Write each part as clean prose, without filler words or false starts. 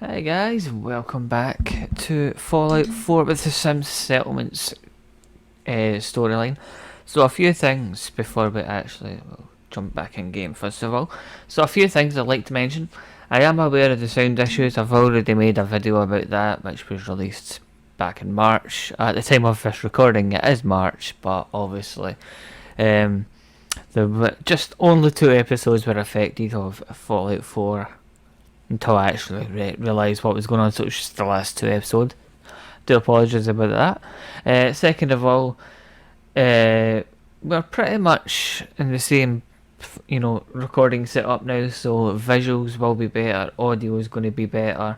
Hi guys, welcome back to Fallout 4 with the Sims Settlements storyline. So a few things before we actually jump back in game first of all. So a few things I'd like to mention. I am aware of the sound issues. I've already made a video about that which was released back in March. At the time of this recording it is March, but obviously um, there were just only 2 episodes were affected of Fallout 4 until I actually realised what was going on, so it was just the last 2 episodes. Do apologise about that. Second of all, we're pretty much in the same, recording setup now, so visuals will be better, audio is going to be better.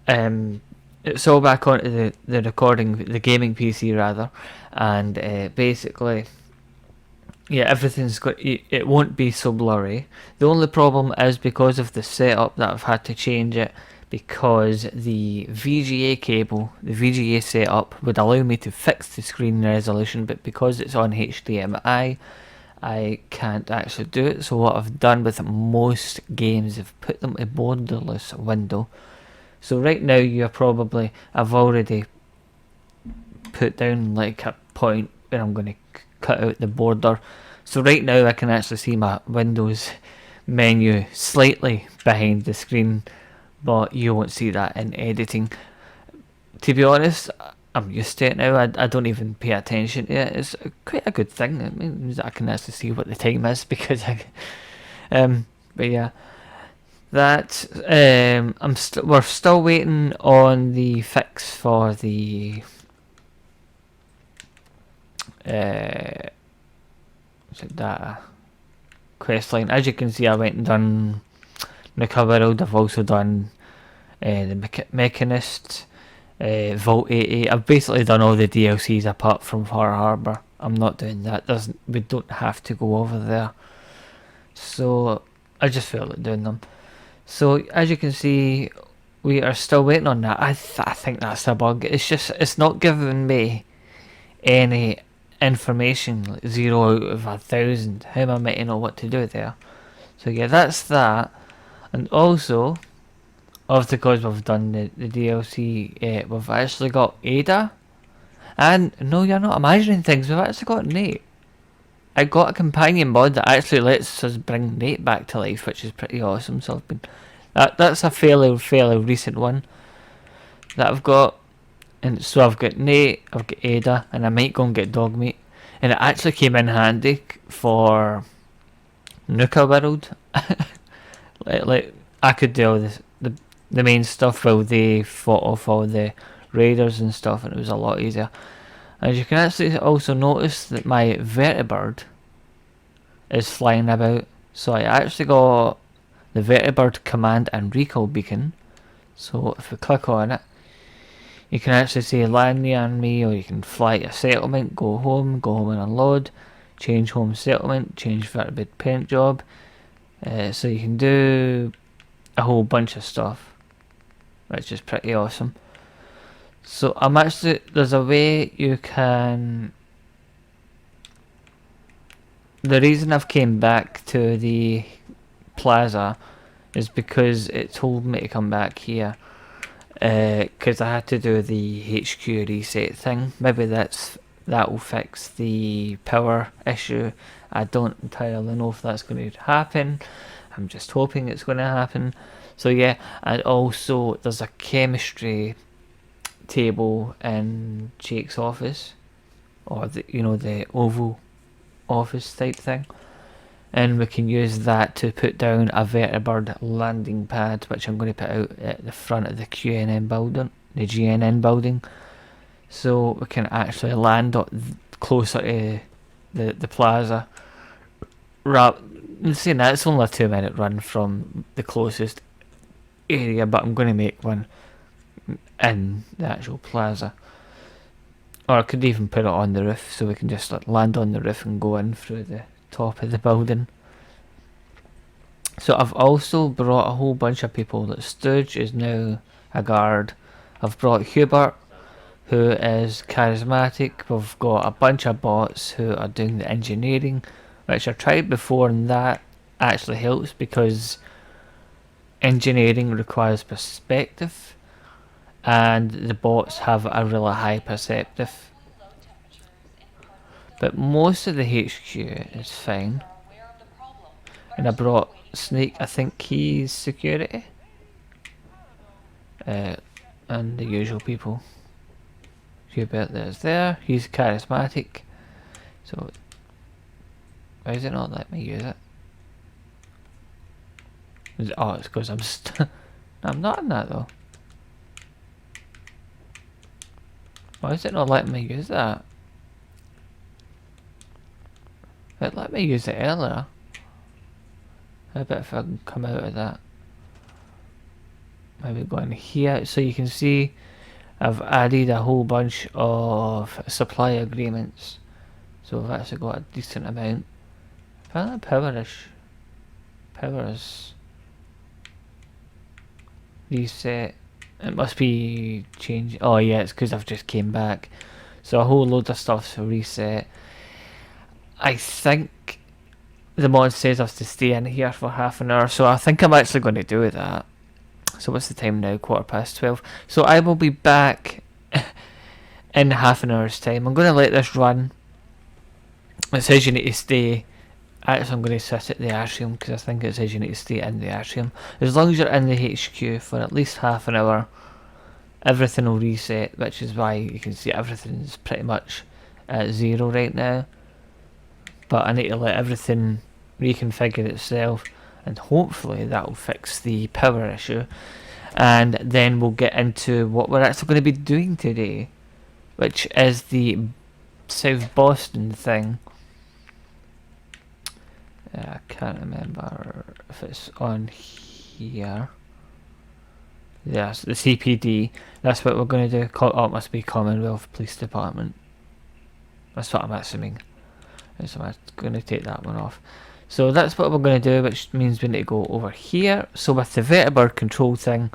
It's all back onto the recording, the gaming PC rather, and basically yeah, everything's got. It won't be so blurry. The only problem is because of the setup that I've had to change it because the VGA cable, the VGA setup would allow me to fix the screen resolution, but because it's on HDMI, I can't actually do it. So what I've done with most games, I've put them in borderless window. So right now I've already put down like a point where I'm going to cut out the border. So right now I can actually see my Windows menu slightly behind the screen, but you won't see that in editing. To be honest, I'm used to it now. I don't even pay attention to it. It's quite a good thing. It means I can actually see what the time is because but yeah, that we're still waiting on the fix for the data quest line. As you can see, I went and done Nuka World. I've also done the Mechanist, Vault 88. I've basically done all the DLCs apart from Far Harbour. I'm not doing that. We don't have to go over there. So I just felt like doing them. So as you can see, we are still waiting on that. I think that's a bug. It's not giving me any information, like 0 out of 1,000. How am I meant to know what to do there? So yeah, that's that. And also, obviously because we've done the DLC, we've actually got Ada. And no, you're not imagining things, we've actually got Nate. I got a companion mod that actually lets us bring Nate back to life, which is pretty awesome. So that's a fairly recent one that I've got. And so I've got Nate, I've got Ada, and I might go and get dog meat. And it actually came in handy for Nuka World. like I could do all the main stuff while they fought off all the raiders and stuff, and it was a lot easier. As you can actually also notice that my vertibird is flying about. So I actually got the vertibird command and recall beacon. So if we click on it, you can actually say land near me, or you can fly to a settlement, go home and unload, change home settlement, change vertebrate paint job. So you can do a whole bunch of stuff, which is pretty awesome. So there's a way you can. The reason I've came back to the plaza is because it told me to come back here. Because I had to do the HQ reset thing. Maybe that will fix the power issue. I don't entirely know if that's going to happen. I'm just hoping it's going to happen. So yeah, and also there's a chemistry table in Jake's office, or the Oval office type thing, and we can use that to put down a vertibird landing pad, which I'm going to put out at the front of the QNN building, the GNN building, so we can actually land closer to the plaza. Saying that, it's only a 2-minute run from the closest area, but I'm going to make one in the actual plaza. Or I could even put it on the roof, so we can just land on the roof and go in through the top of the building. So I've also brought a whole bunch of people. That Stooge is now a guard. I've brought Hubert, who is charismatic. We've got a bunch of bots who are doing the engineering, which I tried before, and that actually helps because engineering requires perspective, and the bots have a really high perceptive. But most of the HQ is fine. And I brought Snake, I think he's security. And the usual people. Hubert there's there, he's charismatic. So, why does it not let me use it? Oh, it's because I'm I'm not in that though. Why is it not letting me use that? It let me use it earlier. I bet if I can come out of that. Maybe go in here, so you can see I've added a whole bunch of supply agreements. So I've actually got a decent amount. Apparently power is reset. It must be changed. Oh yeah, it's because I've just came back. So a whole load of stuff's reset. I think the mod says I have to stay in here for half an hour, so I think I'm actually going to do that. So what's the time now? 12:15. So I will be back in half an hour's time. I'm going to let this run. It says you need to stay. Actually, I'm going to sit at the atrium because I think it says you need to stay in the atrium. As long as you're in the HQ for at least half an hour, everything will reset, which is why you can see everything's pretty much at 0 right now. But I need to let everything reconfigure itself, and hopefully that will fix the power issue. And then we'll get into what we're actually going to be doing today, which is the South Boston thing. I can't remember if it's on here. Yes, the CPD. That's what we're going to do. Oh, it must be Commonwealth Police Department. That's what I'm assuming. So I'm going to take that one off. So that's what we're going to do, which means we need to go over here. So with the vertibird control thing,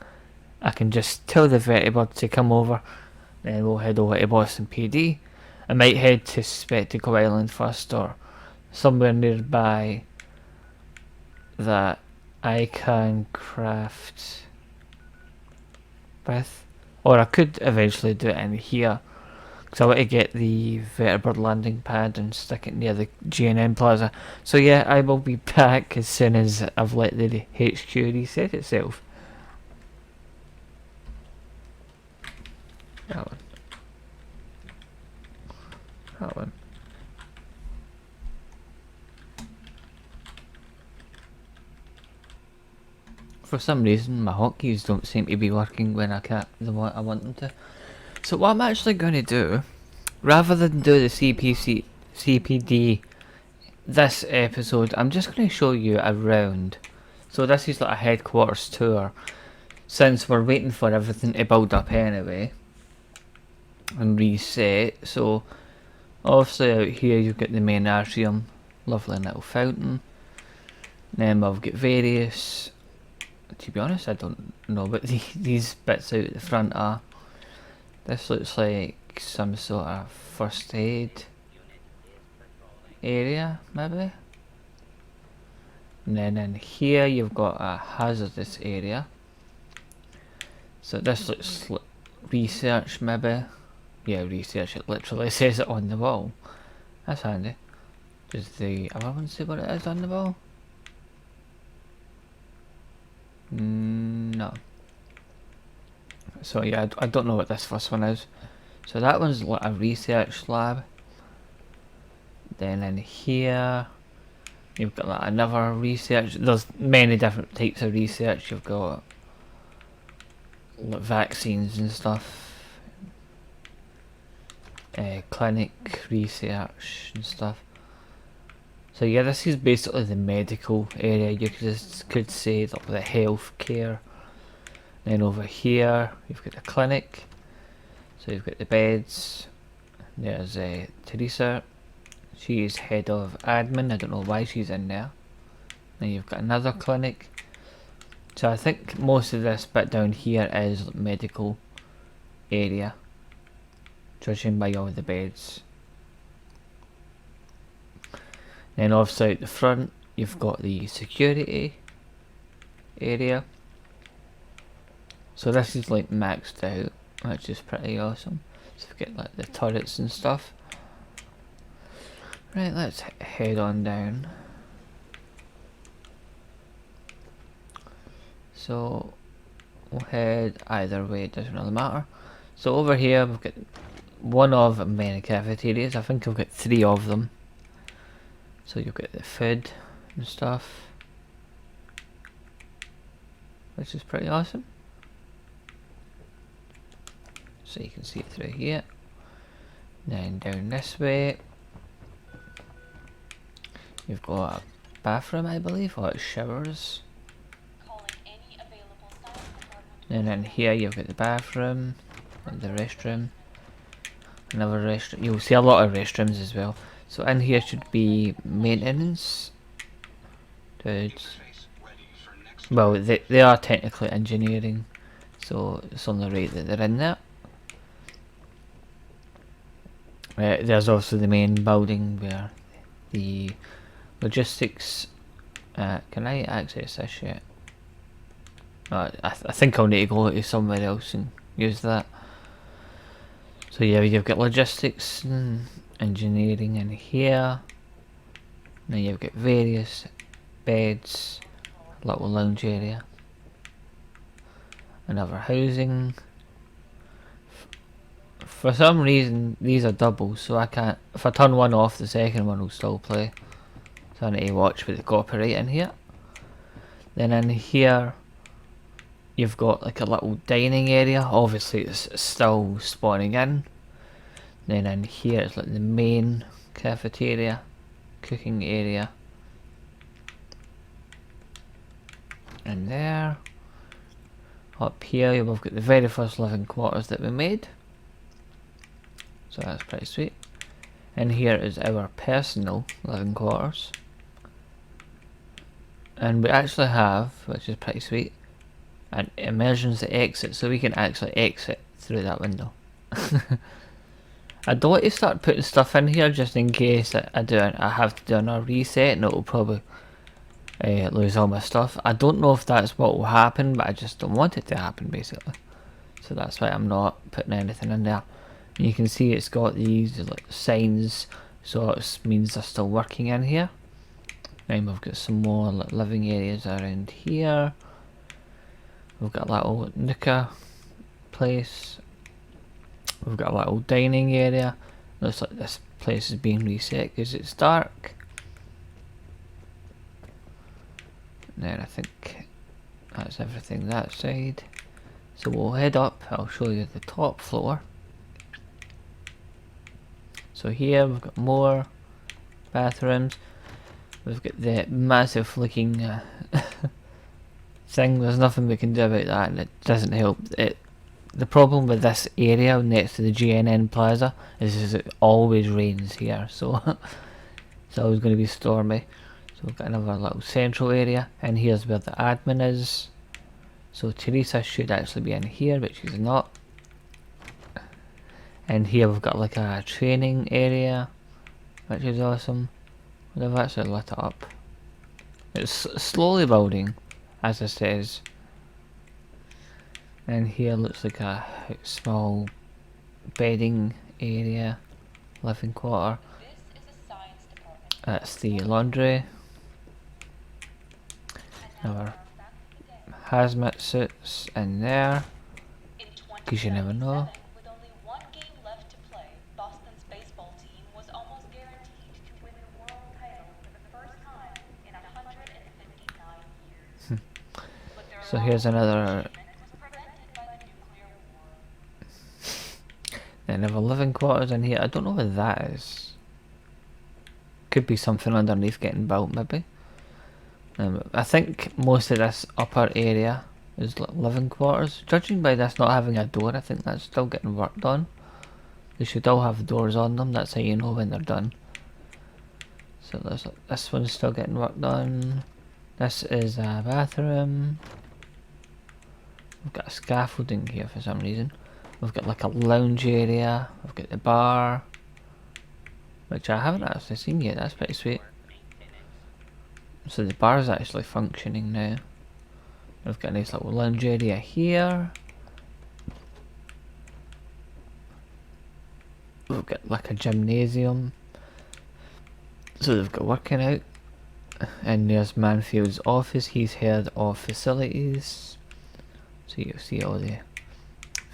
I can just tell the vertibird to come over. Then we'll head over to Boston PD. I might head to Spectacle Island first, or somewhere nearby that I can craft with. Or I could eventually do it in here, because I want to get the vertibird landing pad and stick it near the G&M Plaza. So yeah, I will be back as soon as I've let the HQ reset itself. That one. That one. For some reason my hotkeys don't seem to be working when I want them to. So what I'm actually going to do, rather than do the CPD this episode, I'm just going to show you around. So this is like a headquarters tour, since we're waiting for everything to build up anyway and reset. So obviously out here you've got the main atrium, lovely little fountain. Then we've got various, to be honest I don't know what these bits out the front are. This looks like some sort of first aid area, maybe. And then in here you've got a hazardous area. So this looks like research, maybe. Yeah, research, it literally says it on the wall. That's handy. Does the other one see what it is on the wall? No. So yeah, I don't know what this first one is. So that one's like a research lab. Then in here you've got like another research. There's many different types of research. You've got like vaccines and stuff, clinic research and stuff. So yeah, this is basically the medical area. You could say like the healthcare. Then over here you've got the clinic. So you've got the beds. There's Teresa. She is head of admin. I don't know why she's in there. Then you've got another clinic. So I think most of this bit down here is medical area, judging by all the beds. Then obviously out the front you've got the security area. So this is like maxed out, which is pretty awesome. So we get like the turrets and stuff. Right, let's head on down. So we'll head either way, it doesn't really matter. So over here we've got one of many cafeterias. I think I've got 3 of them. So you've got the food and stuff, which is pretty awesome. So you can see it through here. Then down this way you've got a bathroom, I believe, or it's showers. And then here you've got the bathroom and the restroom. Another restroom. You'll see a lot of restrooms as well. So in here should be maintenance dudes. Well, they are technically engineering, so it's only right that they're in there. There's also the main building where the logistics. Can I access this yet? I think I'll need to go to somewhere else and use that. So yeah, you've got logistics and engineering in here. Now you've got various beds, little lounge area, another housing. For some reason these are doubles, so I can't, if I turn one off the second one will still play. So I need to watch with the copyright in here. Then in here you've got like a little dining area, obviously it's still spawning in. Then in here it's like the main cafeteria, cooking area. And there. Up here we've got the very first living quarters that we made. So that's pretty sweet. And here is our personal living quarters. And we actually have, which is pretty sweet, an emergency exit, so we can actually exit through that window. I don't want to start putting stuff in here just in case I have to do another reset and it will probably lose all my stuff. I don't know if that's what will happen, but I just don't want it to happen basically. So that's why I'm not putting anything in there. And you can see it's got these like signs, so it means they're still working in here. Then we've got some more like living areas around here. We've got a little nooker place. We've got a little dining area. Looks like this place is being reset because it's dark. And then I think that's everything that side. So we'll head up. I'll show you the top floor. So here we've got more bathrooms. We've got the massive looking thing. There's nothing we can do about that, and it doesn't help. The problem with this area next to the GNN Plaza is it always rains here, so it's always going to be stormy. So we've got another little central area, and here's where the admin is. So Teresa should actually be in here, but she's not. And here we've got like a training area, which is awesome. They've actually lit it up. It's slowly building, as it says. And here looks like a small bedding area, living quarter. That's the laundry. Our hazmat suits in there, because you never know. So here's another. Then have a living quarters in here. I don't know what that is. Could be something underneath getting built, maybe. I think most of this upper area is living quarters. Judging by this not having a door, I think that's still getting worked on. They should all have doors on them. That's how you know when they're done. So this one's still getting worked on. This is a bathroom. We've got a scaffolding here for some reason. We've got like a lounge area. We've got the bar, which I haven't actually seen yet. That's pretty sweet. So the bar is actually functioning now. We've got a nice little lounge area here. we've got like a gymnasium. So they've got working out. And there's Manfield's office. He's head of facilities. So you'll see all the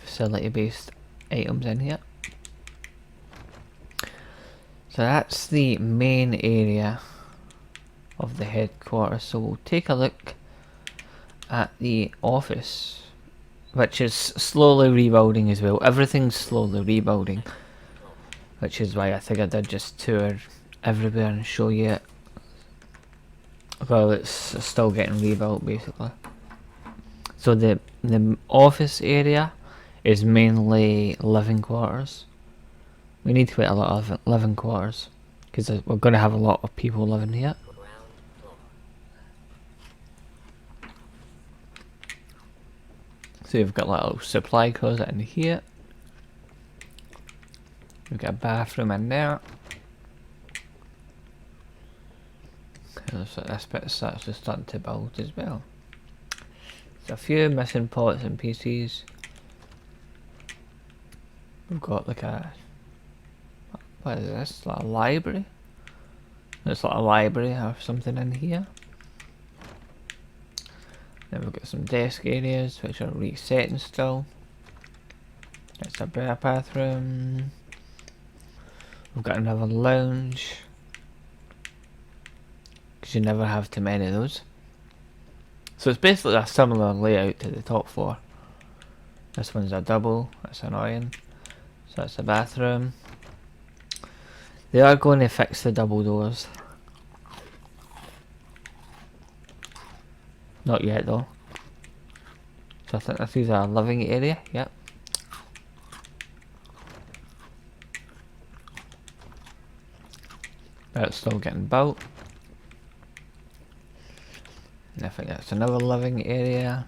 facility-based items in here. So that's the main area of the headquarters. So we'll take a look at the office, which is slowly rebuilding as well. Everything's slowly rebuilding, which is why I think I did just tour everywhere and show you it. Well, it's still getting rebuilt basically. So the office area is mainly living quarters. We need quite a lot of living quarters because we're going to have a lot of people living here. So you've got a little supply closet in here. We've got a bathroom in there. And so this bit starts to start to build as well. There's a few missing pots and pieces. We've got like a, what is this? Like a library? There's like a library or something in here. Then we've got some desk areas which are resetting still. It's a bathroom. We've got another lounge, because you never have too many of those. So it's basically a similar layout to the top floor. This one's a double, that's annoying. So that's the bathroom. They are going to fix the double doors. Not yet though. So I think this is our living area, yep. That's still getting built. And I think that's another living area.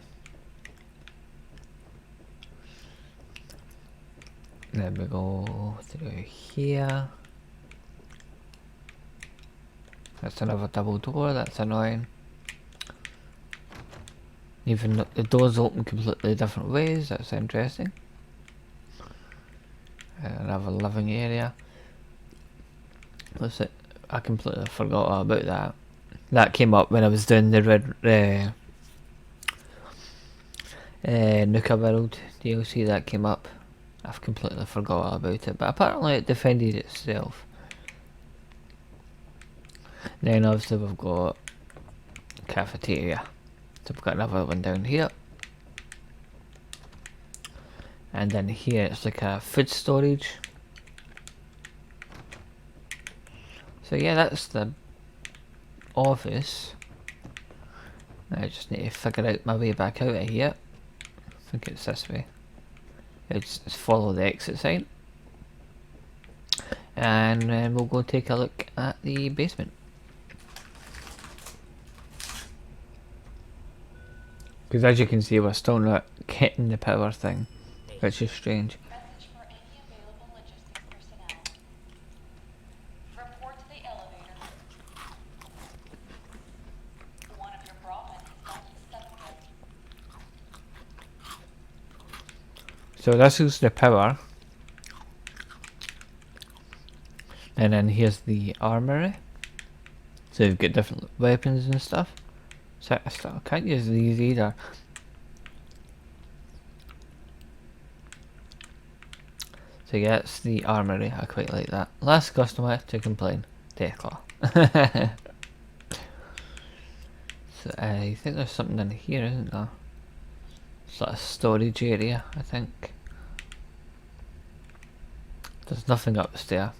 There we go through here. That's another double door, that's annoying. Even though the doors open completely different ways, that's interesting. Another living area. What's it? I completely forgot all about that. That came up when I was doing the Red Nuka World DLC. That came up. I've completely forgot all about it, but apparently it defended itself. Then obviously we've got cafeteria. So we've got another one down here. And then here it's like a food storage. So yeah, that's the office. I just need to figure out my way back out of here. I think it's this way. Just follow the exit sign. And then we'll go take a look at the basement. Because as you can see, we're still not getting the power thing, which is strange. Message for any available logistics personnel. Report to the elevator. One of your broughton has left the 7th. So this is the power. And then here's the armory. So you've got different weapons and stuff. So I still can't use these either. So yeah, it's the armory. I quite like that. Last customer to complain. Deathclaw. So I think there's something in here, isn't there? It's like a storage area, I think. There's nothing upstairs.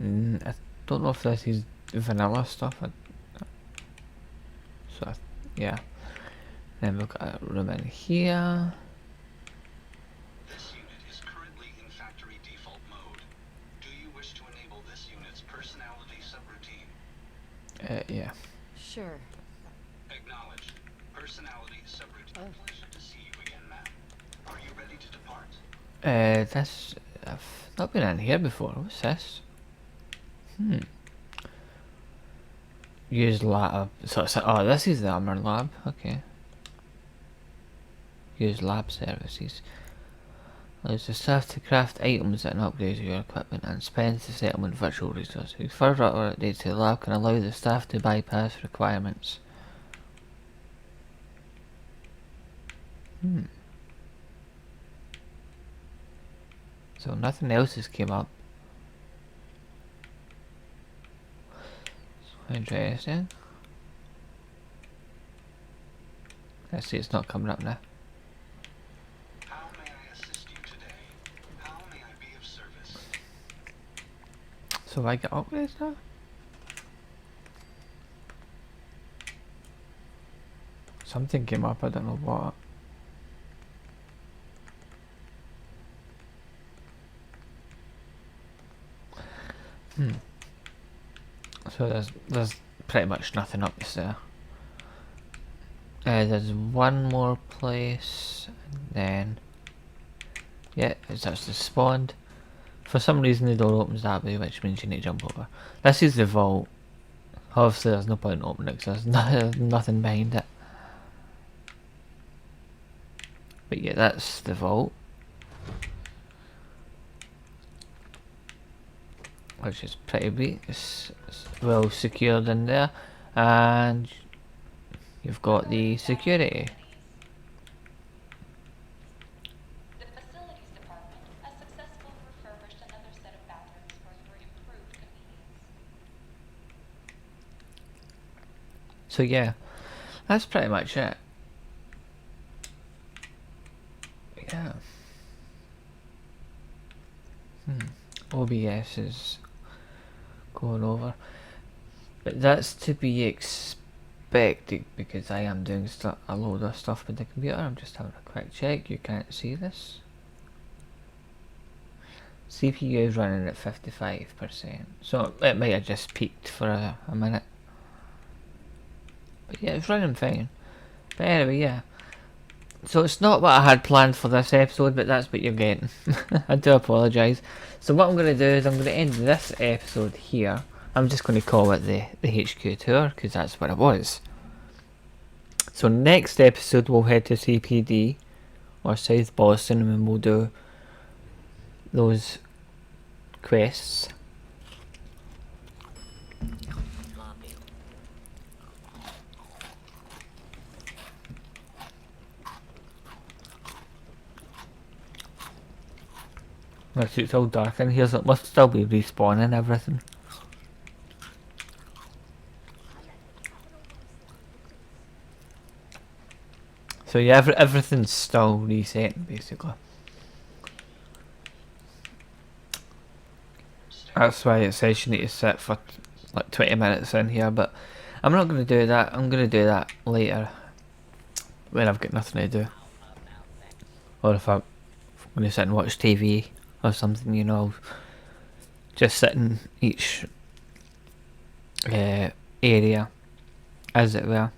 I don't know if this is vanilla stuff. So yeah. Then we've got a room in here. This unit is currently in factory default mode. Do you wish to enable this unit's personality subroutine? Yeah. Sure. Acknowledged. Personality subroutine. Oh. Pleasure to see you again, ma'am. Are you ready to depart? This I've not been in here before. What's this? Use lab. So it's, oh, this is the armor lab. Okay. Use lab services. Allows the staff to craft items and upgrade your equipment and spends the settlement virtual resources. Further updates to the lab can allow the staff to bypass requirements. So nothing else has came up. So interesting. Let's see, it's not coming up now. How may I assist you today? How may I be of service? So I get upgrades now? Something came up, I don't know what. So there's pretty much nothing up there. There's one more place, and then yeah, it's actually spawned. For some reason the door opens that way, which means you need to jump over. This is the vault. Obviously there's no point in opening it because there's nothing behind it. But yeah, that's the vault. Which is pretty big. It's well secured in there. And you've got the security. The facilities department has successfully refurbished another set of bathrooms for your improved convenience. So yeah, that's pretty much it. Yeah. OBS is going over, but that's to be expected because I am doing a load of stuff with the computer. I'm just having a quick check. You can't see this. CPU is running at 55%, so it might have just peaked for a minute. But yeah, it's running fine. But anyway, yeah. So it's not what I had planned for this episode, but that's what you're getting. I do apologise. So what I'm going to do is I'm going to end this episode here. I'm just going to call it the HQ tour, because that's what it was. So next episode we'll head to CPD, or South Boston, and we'll do those quests. Actually, it's all dark in here, so it must still be respawning everything. So yeah, everything's still resetting basically. That's why it says you need to sit for like 20 minutes in here, but I'm not going to do that. I'm going to do that later when I've got nothing to do, or if I'm going to sit and watch TV or something, you know. Just sit in each area, as it were.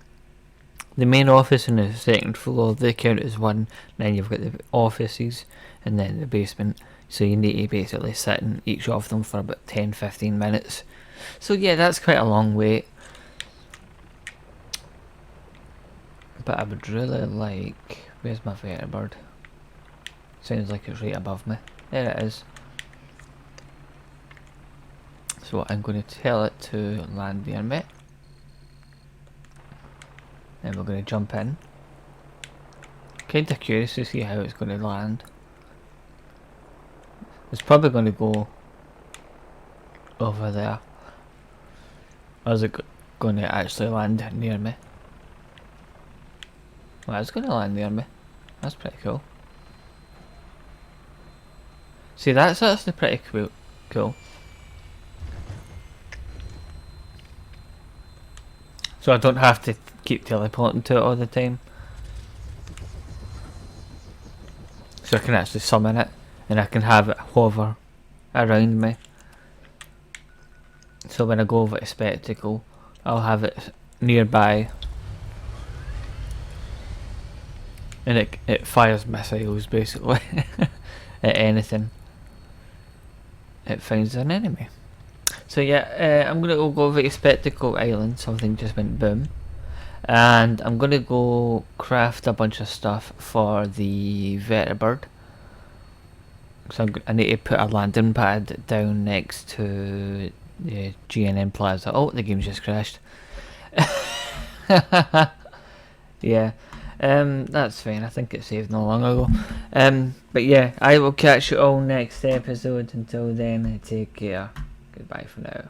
The main office and the second floor, they count as one. Then you've got the offices and then the basement. So you need to basically sit in each of them for about 10-15 minutes. So yeah, that's quite a long wait. But I would really like... Where's my vertibird? Sounds like it's right above me. There it is. So I'm going to tell it to land near me. Then we're going to jump in. Kinda curious to see how it's going to land. It's probably going to go over there. Or is it going to actually land near me? Well, it's going to land near me. That's pretty cool. See, that's actually pretty cool. So I don't have to keep teleporting to it all the time. So I can actually summon it, and I can have it hover around me. So when I go over to Spectacle, I'll have it nearby. And it fires missiles basically at anything it finds an enemy. So yeah, I'm gonna go over to Spectacle Island. Something just went boom, and I'm gonna go craft a bunch of stuff for the vertibird. So I need to put a landing pad down next to the G&M Plaza. Oh, the game's just crashed. Yeah, that's fine. I think it saved not long ago. But yeah, I will catch you all next episode. Until then, take care. Goodbye for now.